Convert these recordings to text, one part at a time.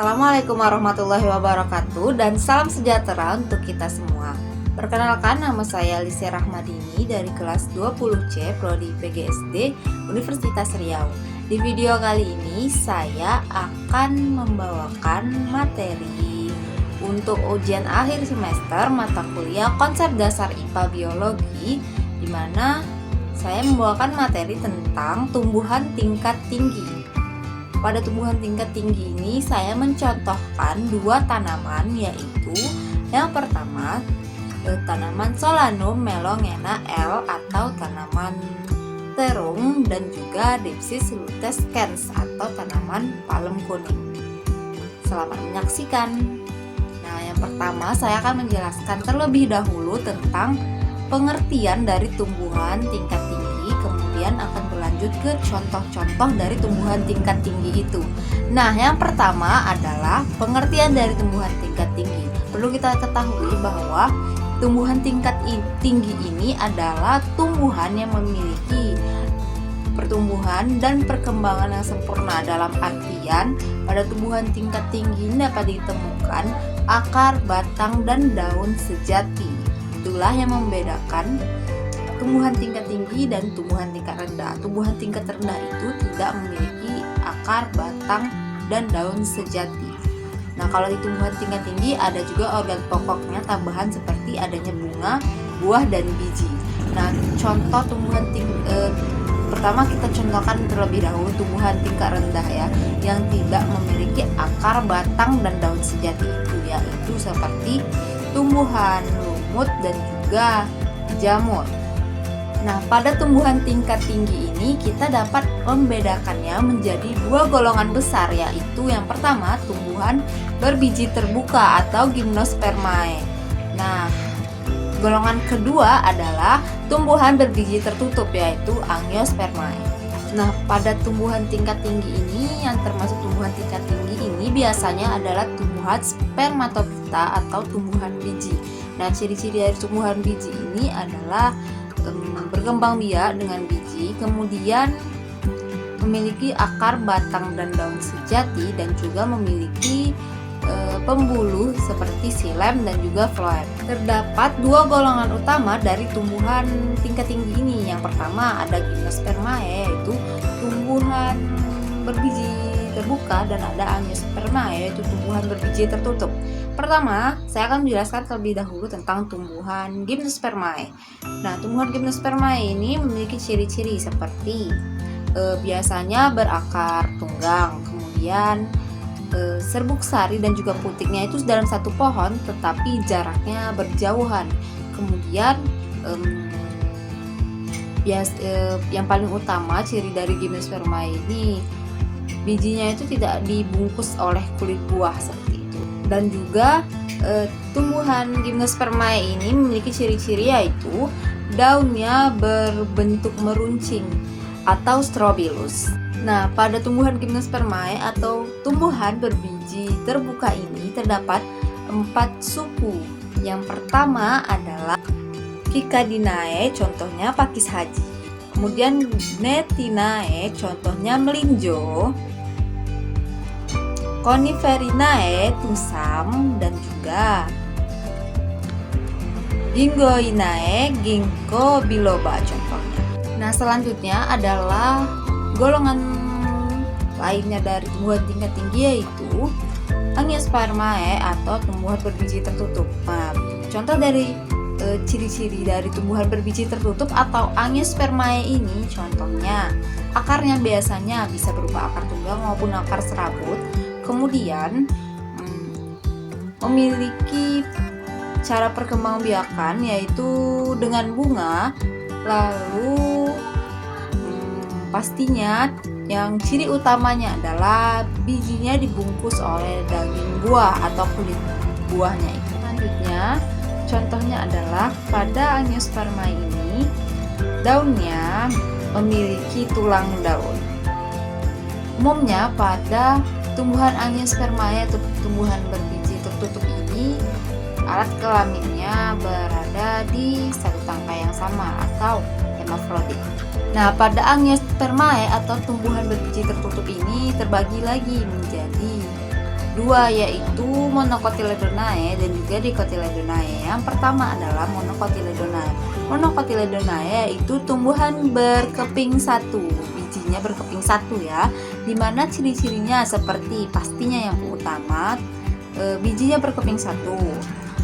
Assalamualaikum warahmatullahi wabarakatuh dan salam sejahtera untuk kita semua. Perkenalkan, nama saya Lisya Rahmadini dari kelas 20C Prodi PGSD Universitas Riau. Di video kali ini saya akan membawakan materi untuk ujian akhir semester mata kuliah konsep dasar IPA Biologi, di mana saya membawakan materi tentang tumbuhan tingkat tinggi. Pada tumbuhan tingkat tinggi ini saya mencontohkan dua tanaman, yaitu yang pertama tanaman Solanum melongena L atau tanaman terung, dan juga Dipsis lutescens atau tanaman palem kuning. Selamat menyaksikan. Nah, yang pertama saya akan menjelaskan terlebih dahulu tentang pengertian dari tumbuhan tingkat tinggi, kemudian akan berlanjut ke contoh-contoh dari tumbuhan tingkat tinggi itu. Nah, yang pertama adalah pengertian dari tumbuhan tingkat tinggi. Perlu kita ketahui bahwa tumbuhan tingkat tinggi ini adalah tumbuhan yang memiliki pertumbuhan dan perkembangan yang sempurna. Dalam artian, pada tumbuhan tingkat tinggi ini dapat ditemukan akar, batang, dan daun sejati. Itulah yang membedakan tumbuhan tingkat tinggi dan tumbuhan tingkat rendah. Tumbuhan tingkat rendah itu tidak memiliki akar, batang, dan daun sejati. Nah, kalau di tumbuhan tingkat tinggi ada juga organ pokoknya tambahan seperti adanya bunga, buah, dan biji. Nah, contoh tumbuhan pertama kita contohkan terlebih dahulu tumbuhan tingkat rendah ya, yang tidak memiliki akar, batang, dan daun sejati itu, yaitu seperti tumbuhan lumut dan juga jamur. Nah, pada tumbuhan tingkat tinggi ini kita dapat membedakannya menjadi dua golongan besar, yaitu yang pertama tumbuhan berbiji terbuka atau Gymnospermae. Nah, golongan kedua adalah tumbuhan berbiji tertutup, yaitu Angiospermae. Nah, pada tumbuhan tingkat tinggi ini, yang termasuk tumbuhan tingkat tinggi ini biasanya adalah tumbuhan spermatofita atau tumbuhan biji. Nah, ciri-ciri dari tumbuhan biji ini adalah berkembang biak dengan biji, kemudian memiliki akar, batang, dan daun sejati, dan juga memiliki pembuluh seperti xilem dan juga floem. Terdapat dua golongan utama dari tumbuhan tingkat tinggi ini. Yang pertama ada Gymnospermae, yaitu tumbuhan berbiji terbuka, dan ada Angiospermae, yaitu tumbuhan berbiji tertutup. Pertama, saya akan menjelaskan terlebih dahulu tentang tumbuhan Gymnospermae. Nah, tumbuhan Gymnospermae ini memiliki ciri-ciri seperti biasanya berakar tunggang, kemudian serbuk sari dan juga putiknya itu dalam satu pohon, tetapi jaraknya berjauhan. Kemudian yang paling utama ciri dari Gymnospermae ini, bijinya itu tidak dibungkus oleh kulit buah seperti itu. Dan juga tumbuhan Gymnospermae ini memiliki ciri-ciri, yaitu daunnya berbentuk meruncing atau strobilus. Nah, pada tumbuhan Gymnospermae atau tumbuhan berbiji terbuka ini terdapat 4 suku. Yang pertama adalah Cicadinae, contohnya pakis haji. Kemudian Gnetinae, contohnya melinjo. Coniferinae, tusam, dan juga Ginkgoinae, ginkgo biloba contohnya. Nah, selanjutnya adalah golongan lainnya dari tumbuhan tingkat tinggi, yaitu Angiospermae atau tumbuhan berbiji tertutup. Nah, contoh dari ciri-ciri dari tumbuhan berbiji tertutup atau Angiospermae ini, contohnya akarnya biasanya bisa berupa akar tunggang maupun akar serabut. Kemudian memiliki cara perkembangbiakan yaitu dengan bunga. Lalu pastinya yang ciri utamanya adalah bijinya dibungkus oleh daging buah atau kulit buahnya itu. Selanjutnya, contohnya adalah pada Angiospermae ini daunnya memiliki tulang daun. Umumnya pada tumbuhan Angiospermae atau tumbuhan berbiji tertutup ini, alat kelaminnya berada di satu tangkai yang sama atau hermafrodit. Nah, pada Angiospermae atau tumbuhan berbiji tertutup ini terbagi lagi menjadi dua, yaitu Monocotyledonae dan juga Dicotyledonae. Yang pertama adalah Monocotyledonae. Monocotyledonae itu tumbuhan berkeping satu, bijinya berkeping satu ya, dimana ciri-cirinya seperti pastinya yang utama bijinya berkeping satu,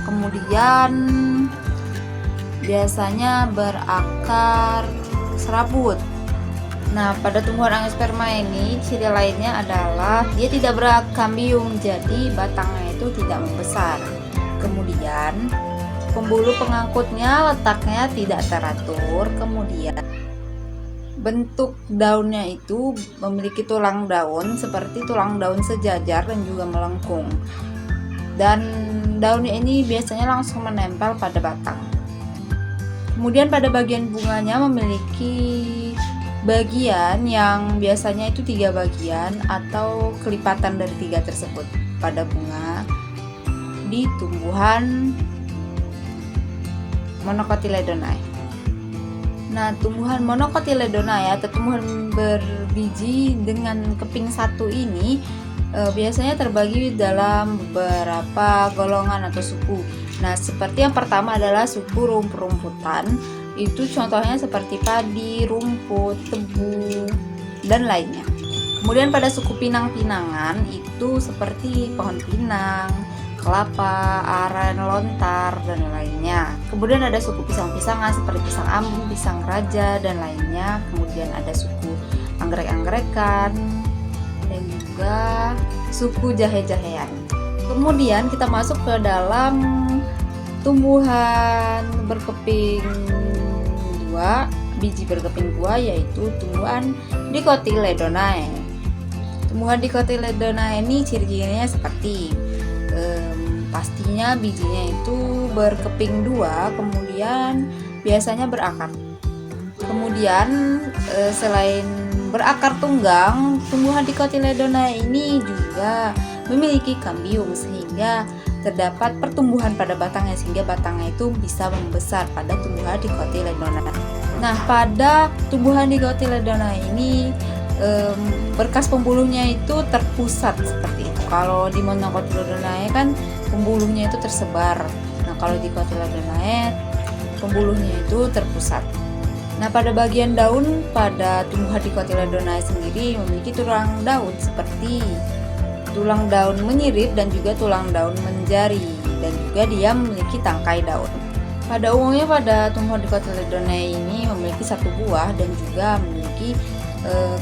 kemudian biasanya berakar serabut. Nah, pada tumbuhan angiosperma ini ciri lainnya adalah dia tidak berkambium, jadi batangnya itu tidak membesar. Kemudian pembuluh pengangkutnya letaknya tidak teratur. Kemudian bentuk daunnya itu memiliki tulang daun seperti tulang daun sejajar dan juga melengkung. Dan daunnya ini biasanya langsung menempel pada batang. Kemudian pada bagian bunganya memiliki bagian yang biasanya itu 3 bagian atau kelipatan dari 3 tersebut pada bunga di tumbuhan Monocotyledonae. Nah, tumbuhan Monocotyledonae atau tumbuhan berbiji dengan keping satu ini biasanya terbagi dalam beberapa golongan atau suku. Nah, seperti yang pertama adalah suku rumput-rumputan. Itu contohnya seperti padi, rumput, tebu, dan lainnya. Kemudian pada suku pinang-pinangan itu seperti pohon pinang, kelapa, aren, lontar, dan lainnya. Kemudian ada suku pisang-pisangan seperti pisang ambu, pisang raja, dan lainnya. Kemudian ada suku anggrek-anggrekan dan juga suku jahe-jahean. Kemudian kita masuk ke dalam tumbuhan berkeping dua, biji berkeping dua, yaitu tumbuhan Dicotyledonae. Tumbuhan Dicotyledonae ini ciri-cirinya seperti pastinya bijinya itu berkeping dua, kemudian biasanya berakar. Kemudian selain berakar tunggang, tumbuhan Dicotyledonae ini juga memiliki kambium sehingga terdapat pertumbuhan pada batangnya sehingga batangnya itu bisa membesar pada tumbuhan Dicotyledonae. Nah, pada tumbuhan Dicotyledonae ini berkas pembuluhnya itu terpusat seperti itu. Kalau di Monocotyledonae kan pembuluhnya itu tersebar. Nah, kalau Dicotyledonae pembuluhnya itu terpusat. Nah, pada bagian daun pada tumbuhan Dicotyledonae sendiri memiliki tulang daun seperti tulang daun menyirip dan juga tulang daun menjari, dan juga dia memiliki tangkai daun. Pada umumnya pada tumbuhan Dicotyledonae ini memiliki satu buah dan juga memiliki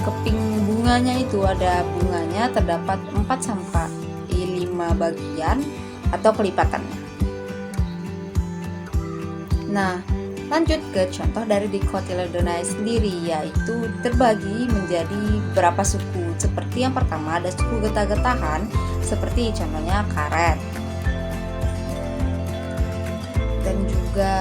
keping bunganya itu ada bunganya terdapat 4-5 bagian atau kelipatannya. Nah, lanjut ke contoh dari Dicotyledonae sendiri, yaitu terbagi menjadi beberapa suku. Seperti yang pertama ada suku getah-getahan, seperti contohnya karet dan juga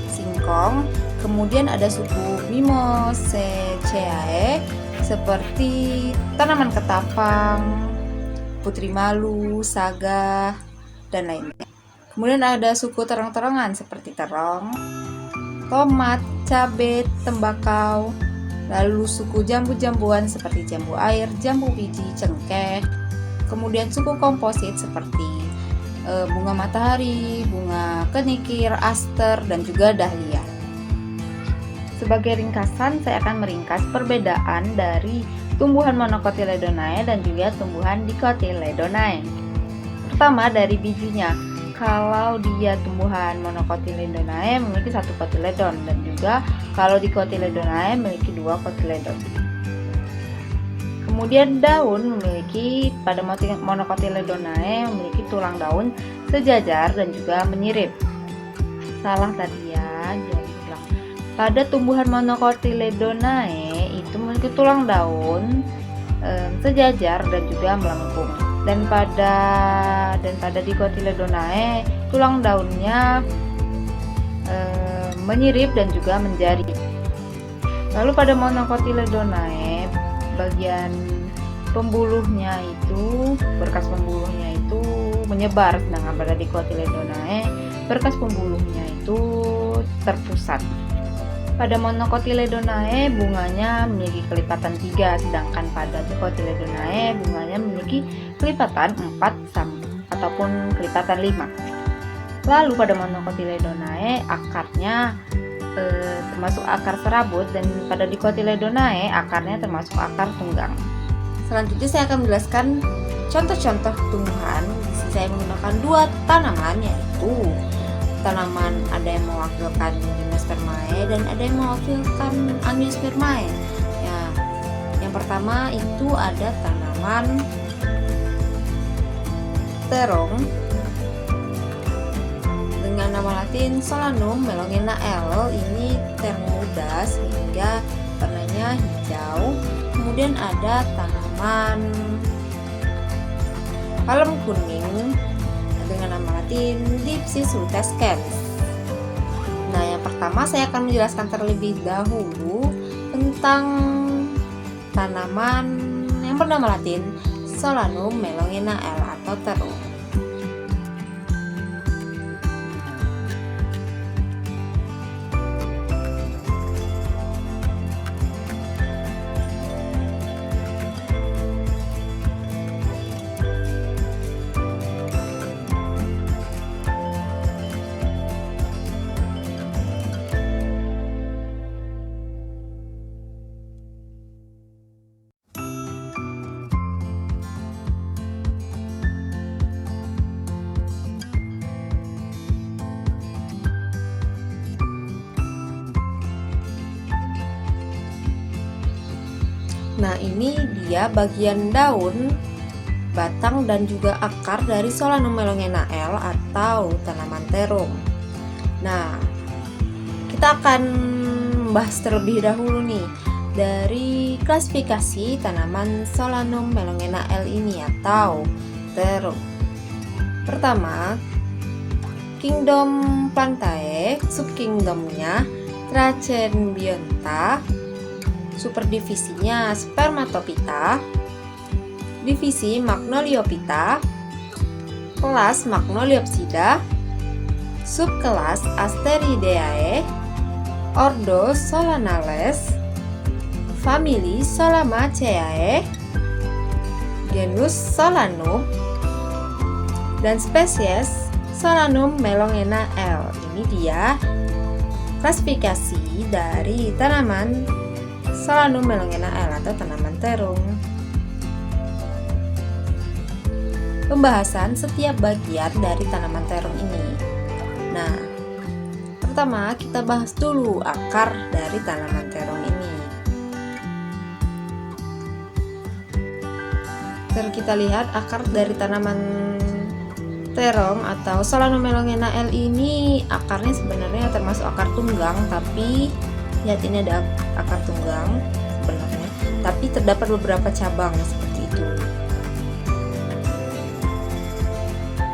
singkong. Kemudian ada suku Mimosaceae seperti tanaman ketapang, putri malu, saga, dan lainnya. Kemudian ada suku terong-terongan seperti terong, tomat, cabai, tembakau. Lalu suku jambu-jambuan seperti jambu air, jambu biji, cengkeh. Kemudian suku komposit seperti bunga matahari, bunga kenikir, aster, dan juga dahlia. Sebagai ringkasan, saya akan meringkas perbedaan dari tumbuhan Monocotyledonae dan juga tumbuhan Dicotyledonae. Pertama, dari bijinya. Kalau dia tumbuhan Monocotyledonae memiliki 1 kotyledon, dan juga kalau Dicotyledonae memiliki 2 kotyledon. Kemudian daun memiliki pada Monocotyledonae memiliki tulang daun sejajar dan juga menyirip. Salah tadi ya, jadi bilang. Pada tumbuhan Monocotyledonae itu memiliki tulang daun sejajar dan juga melengkung. Dan pada Dicotyledonae tulang daunnya menyirip dan juga menjari. Lalu pada Monocotyledonae bagian pembuluhnya itu, berkas pembuluhnya itu menyebar, sedangkan pada Dicotyledonae berkas pembuluhnya itu terpusat. Pada Monocotyledonae bunganya memiliki kelipatan 3, sedangkan pada Dicotyledonae bunganya memiliki kelipatan 4 ataupun kelipatan 5. Lalu pada Monocotyledonae akarnya termasuk akar serabut, dan pada Dicotyledonae akarnya termasuk akar tunggang. Selanjutnya saya akan menjelaskan contoh-contoh tumbuhan. Di sini saya menggunakan 2 tanaman, yaitu tanaman ada yang mewakilkan Gymnospermae dan ada yang mewakilkan Angiospermae. Ya, yang pertama itu ada tanaman terong dengan nama latin Solanum melongena L. Ini terong muda sehingga warnanya hijau. Kemudian ada tanaman palem kuning dengan nama latin Dipsys lutescens. Nah, yang pertama saya akan menjelaskan terlebih dahulu tentang tanaman yang bernama latin Solanum melongena L atau terong. Nah, ini dia bagian daun, batang, dan juga akar dari Solanum melongena L atau tanaman terong. Nah, kita akan membahas terlebih dahulu nih dari klasifikasi tanaman Solanum melongena L ini atau terong. Pertama, Kingdom Plantae, subkingdomnya Trachenbionta, superdivisinya Spermatophyta, divisi Magnoliophyta, kelas Magnoliopsida, subkelas Asteridae, ordo Solanales, famili Solanaceae, genus Solanum, dan spesies Solanum melongena L. Ini dia klasifikasi dari tanaman Solanum melongena L atau tanaman terong. Pembahasan setiap bagian dari tanaman terong ini. Nah, pertama kita bahas dulu akar dari tanaman terong ini. Kita lihat akar dari tanaman terong atau Solanum melongena L ini akarnya sebenarnya termasuk akar tunggang, tapi lihat ini ada akar tunggang sebenarnya, tapi terdapat beberapa cabang seperti itu.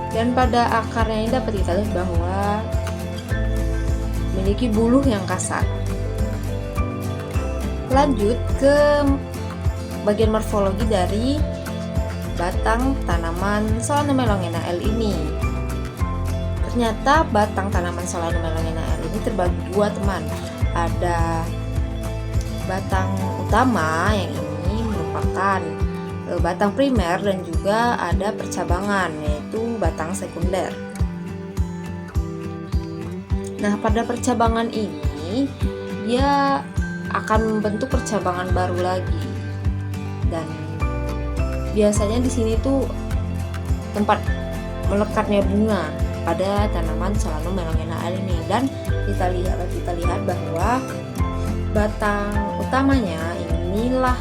Dan pada akarnya ini dapat kita lihat bahwa memiliki buluh yang kasar. Lanjut ke bagian morfologi dari batang tanaman Solanum melongena L ini. Ternyata batang tanaman Solanum melongena L ini terbagi 2, teman. Ada batang utama yang ini merupakan batang primer, dan juga ada percabangan yaitu batang sekunder. Nah, pada percabangan ini dia akan membentuk percabangan baru lagi, dan biasanya di sini tuh tempat melekatnya bunga pada tanaman Solanum melongena L ini. Dan kita lihat bahwa batang utamanya inilah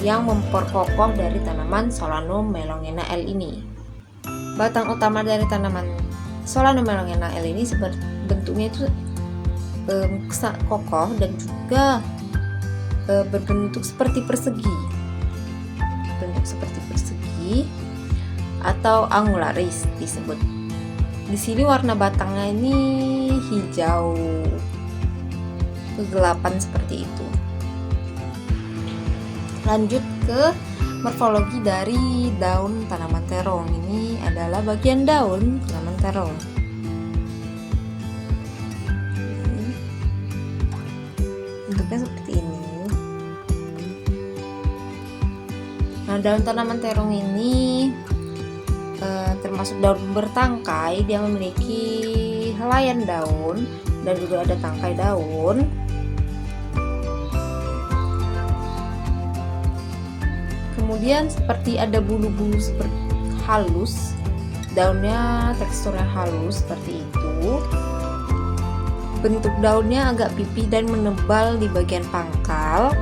yang memperkokoh dari tanaman Solanum melongena L ini. Batang utama dari tanaman Solanum melongena L ini bentuknya itu kokoh dan juga berbentuk seperti persegi. Bentuk seperti persegi atau angularis disebut. Di sini warna batangnya ini hijau kegelapan seperti itu. Lanjut ke morfologi dari daun tanaman terong. Ini adalah bagian daun tanaman terong. bentuknya seperti ini. Nah, daun tanaman terong ini termasuk daun bertangkai. Dia memiliki helaian daun dan juga ada tangkai daun. Kemudian seperti ada bulu-bulu seperti halus, daunnya teksturnya halus seperti itu. Bentuk daunnya agak pipih dan menebal di bagian pangkal.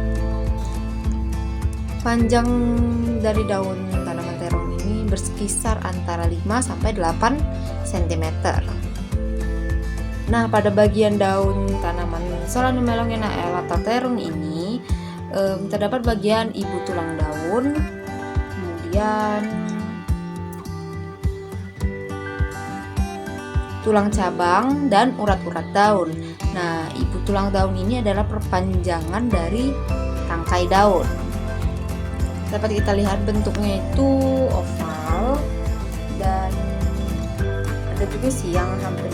Panjang dari daun tanaman terong ini berkisar antara 5 sampai 8 cm. Nah, pada bagian daun tanaman Solanum melongena atau terong ini terdapat bagian ibu tulang daun, kemudian tulang cabang dan urat-urat daun. Nah, ibu tulang daun ini adalah perpanjangan dari tangkai daun. Dapat kita lihat bentuknya itu oval dan ada juga sih yang hampir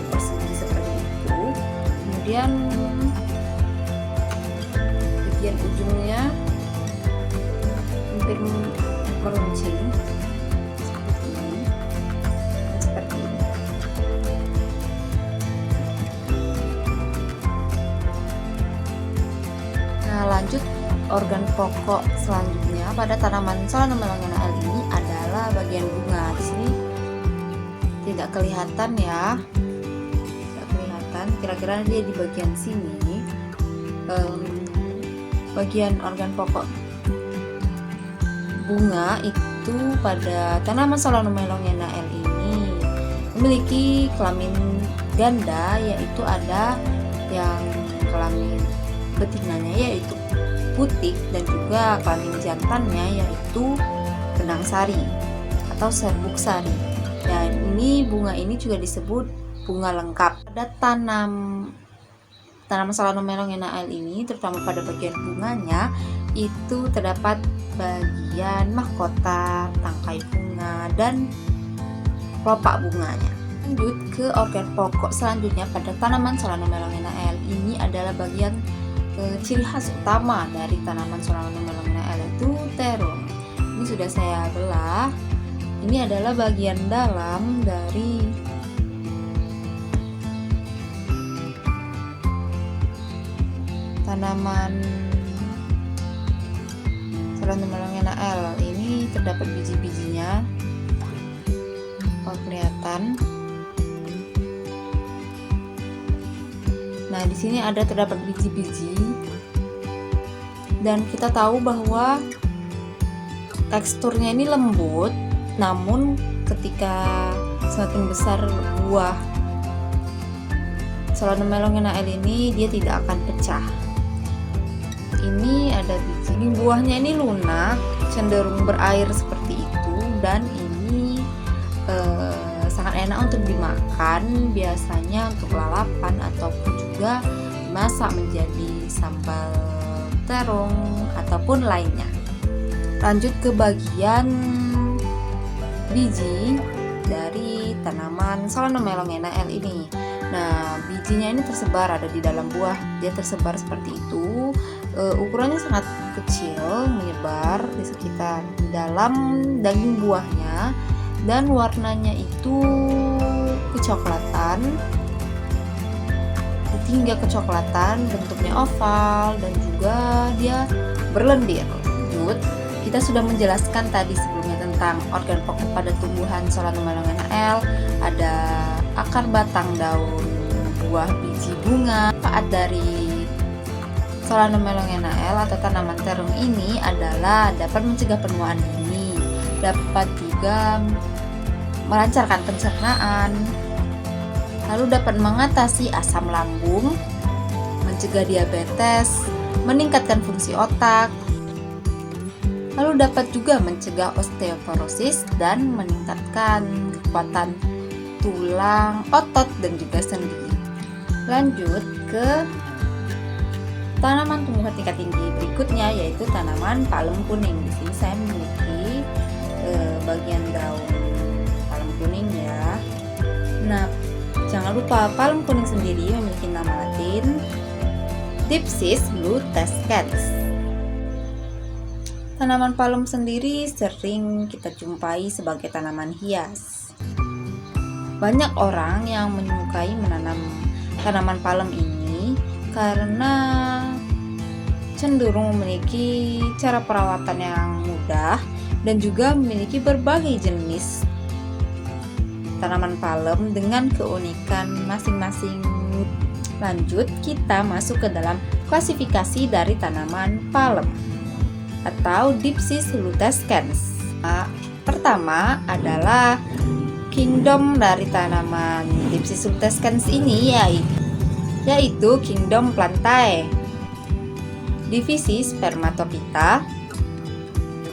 persegi seperti itu. Kemudian bagian ujungnya hampir meruncing seperti ini. Nah, lanjut organ pokok selanjutnya pada tanaman Solanum melongena ini adalah bagian bunga. Di sini tidak kelihatan ya, tidak kelihatan. Kira-kira dia di bagian sini. Bagian organ pokok bunga itu pada tanaman Solanum melongena ini memiliki kelamin ganda, yaitu ada yang kelamin betinanya yaitu putik dan juga kelamin jantannya yaitu benang sari atau serbuk sari. Dan ini bunga ini juga disebut bunga lengkap. Pada tanaman Solanum melongena ini, terutama pada bagian bunganya itu terdapat bagian mahkota, tangkai bunga dan kelopak bunganya. Lanjut ke organ pokok selanjutnya pada tanaman Solanum melongena ini adalah bagian ciri khas utama dari tanaman Solanum melongena yaitu terong. Ini sudah saya belah. Ini adalah bagian dalam dari tanaman Solanum melongena ini. Terdapat biji-bijinya, kelihatan. Nah, di sini terdapat biji-biji, dan kita tahu bahwa teksturnya ini lembut, namun ketika semakin besar buah Solanum melongena ini, dia tidak akan pecah. Ini ada biji, buahnya ini lunak, cenderung berair seperti itu, dan ini sangat enak untuk dimakan, biasanya untuk lalapan ataupun juga dimasak menjadi sambal terong ataupun lainnya. Lanjut ke bagian biji dari tanaman Solanum melongena ini. Nah, bijinya ini tersebar ada di dalam buah. Dia tersebar seperti itu. Ukurannya sangat kecil, menyebar di sekitar dalam daging buahnya, dan warnanya itu kecoklatan, hingga kecoklatan, bentuknya oval dan juga dia berlendir. Lanjut, kita sudah menjelaskan tadi sebelumnya tentang organ pokok pada tumbuhan Solanum melongena ada akar, batang, daun, buah, biji, bunga. Manfaat dari Solanum melongena atau tanaman terong ini adalah dapat mencegah penuaan dini, dapat juga melancarkan pencernaan, lalu dapat mengatasi asam lambung, mencegah diabetes, meningkatkan fungsi otak, lalu dapat juga mencegah osteoporosis dan meningkatkan kekuatan tulang, otot, dan juga sendi. Lanjut ke tanaman tumbuhan tingkat tinggi berikutnya, yaitu tanaman palem kuning. Di sini saya memiliki bagian daun palem kuning ya. Nah, jangan lupa palem kuning sendiri memiliki nama latin Dipsis lutescens. Tanaman palem sendiri sering kita jumpai sebagai tanaman hias. Banyak orang yang menyukai menanam tanaman palem ini karena cenderung memiliki cara perawatan yang mudah dan juga memiliki berbagai jenis tanaman palem dengan keunikan masing-masing. Lanjut, kita masuk ke dalam klasifikasi dari tanaman palem atau Dipsis lutescens. Pertama adalah kingdom dari tanaman Dipsis lutescens ini yaitu kingdom Plantae. Divisi Spermatophyta,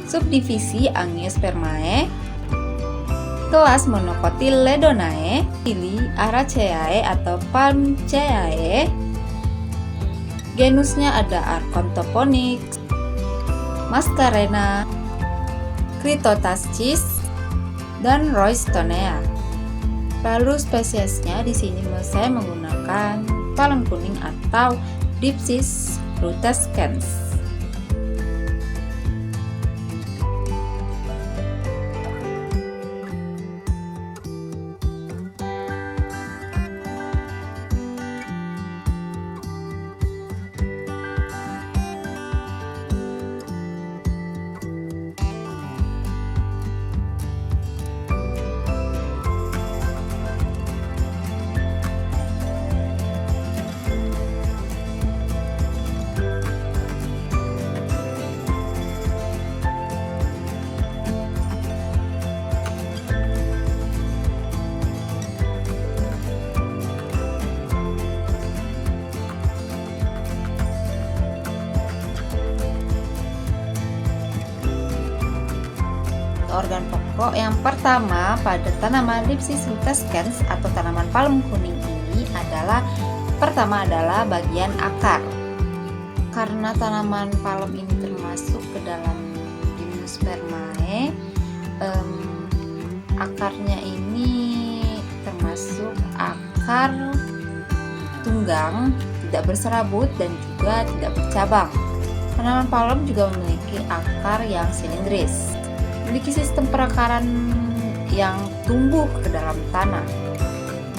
subdivisi Angiospermae, kelas Monocotyledonae, Lili Araceae atau Palmceae. Genusnya ada Archontoponix, Mascarena, Crithotascis, dan Roystonea. Lalu spesiesnya di sini saya menggunakan palem kuning atau Dipsis lutescens. Organ pokok yang pertama pada tanaman Dipsis lutescens atau tanaman palem kuning ini adalah bagian akar. Karena tanaman palem ini termasuk ke dalam Gymnospermae, akarnya ini termasuk akar tunggang, tidak berserabut dan juga tidak bercabang. Tanaman palem juga memiliki akar yang silindris, memiliki sistem perakaran yang tumbuh ke dalam tanah,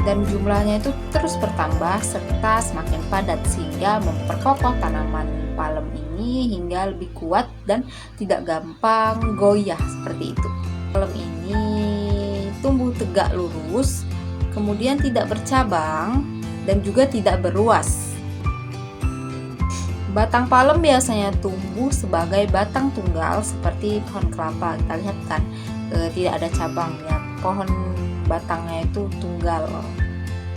dan jumlahnya itu terus bertambah serta semakin padat sehingga memperkokoh tanaman palem ini hingga lebih kuat dan tidak gampang goyah seperti itu. Palem ini tumbuh tegak lurus, kemudian tidak bercabang dan juga tidak beruas. Batang palem biasanya tumbuh sebagai batang tunggal seperti pohon kelapa. Kita lihat kan tidak ada cabang ya, pohon batangnya itu tunggal,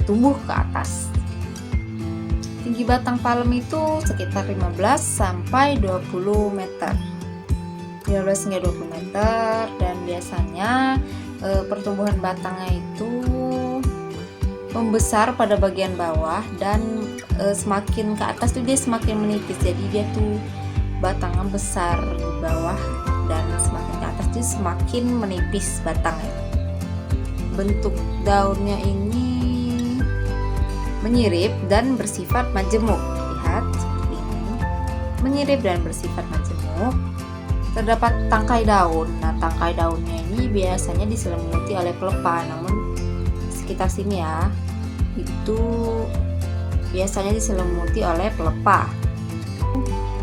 tumbuh ke atas. Tinggi batang palem itu sekitar 15 sampai 20 meter. 15 hingga 20 meter, dan biasanya pertumbuhan batangnya itu membesar pada bagian bawah dan semakin ke atas tuh dia semakin menipis, jadi dia tuh batangnya besar di bawah dan semakin ke atas dia semakin menipis batangnya. Bentuk daunnya ini menyirip dan bersifat majemuk. Lihat seperti ini, menyirip dan bersifat majemuk. Terdapat tangkai daun. Nah, tangkai daunnya ini biasanya diselimuti oleh pelepah, namun sekitar sini ya, itu biasanya diselimuti oleh pelepah.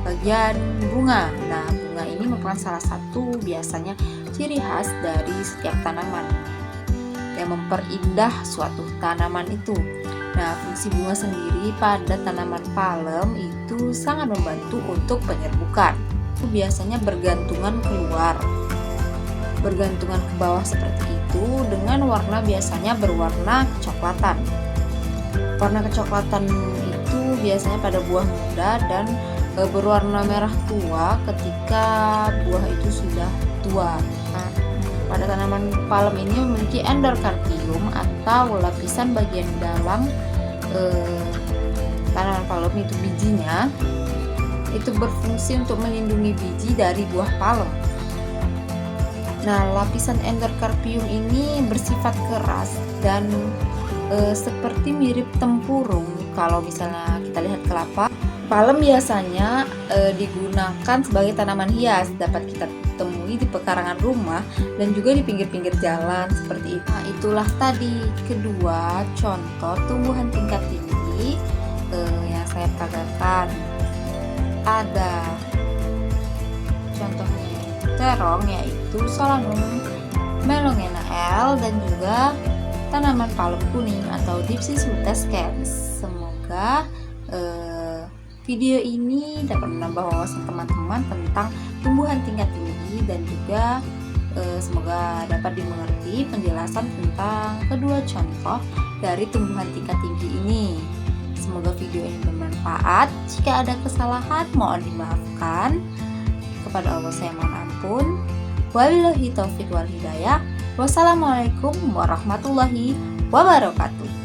Bagian bunga. Nah, bunga ini merupakan salah satu biasanya ciri khas dari setiap tanaman yang memperindah suatu tanaman itu. Nah, fungsi bunga sendiri pada tanaman palem itu sangat membantu untuk penyerbukan. Itu biasanya bergantungan keluar, bergantungan ke bawah seperti itu, dengan warna biasanya berwarna kecoklatan. Warna kecoklatan itu biasanya pada buah muda dan berwarna merah tua ketika buah itu sudah tua. Nah, pada tanaman palem ini memiliki endokarpium atau lapisan bagian dalam tanaman palem itu bijinya itu berfungsi untuk melindungi biji dari buah palem. Nah, lapisan endokarpium ini bersifat keras dan seperti mirip tempurung. Kalau misalnya kita lihat kelapa, Palem biasanya digunakan sebagai tanaman hias, dapat kita temui di pekarangan rumah dan juga di pinggir-pinggir jalan seperti itu. Nah, itulah tadi kedua contoh tumbuhan tingkat tinggi yang saya peragakan. Ada contohnya terong, yaitu Solanum melongena L, dan juga tanaman palem kuning atau Dipsys lutescens. Semoga video ini dapat menambah wawasan teman-teman tentang tumbuhan tingkat tinggi, dan juga semoga dapat dimengerti penjelasan tentang kedua contoh dari tumbuhan tingkat tinggi ini. Semoga video ini bermanfaat. Jika ada kesalahan mohon dimaafkan. Kepada Allah saya mohon ampun. Wabillahi taufiq wal hidayah. Wassalamualaikum warahmatullahi wabarakatuh.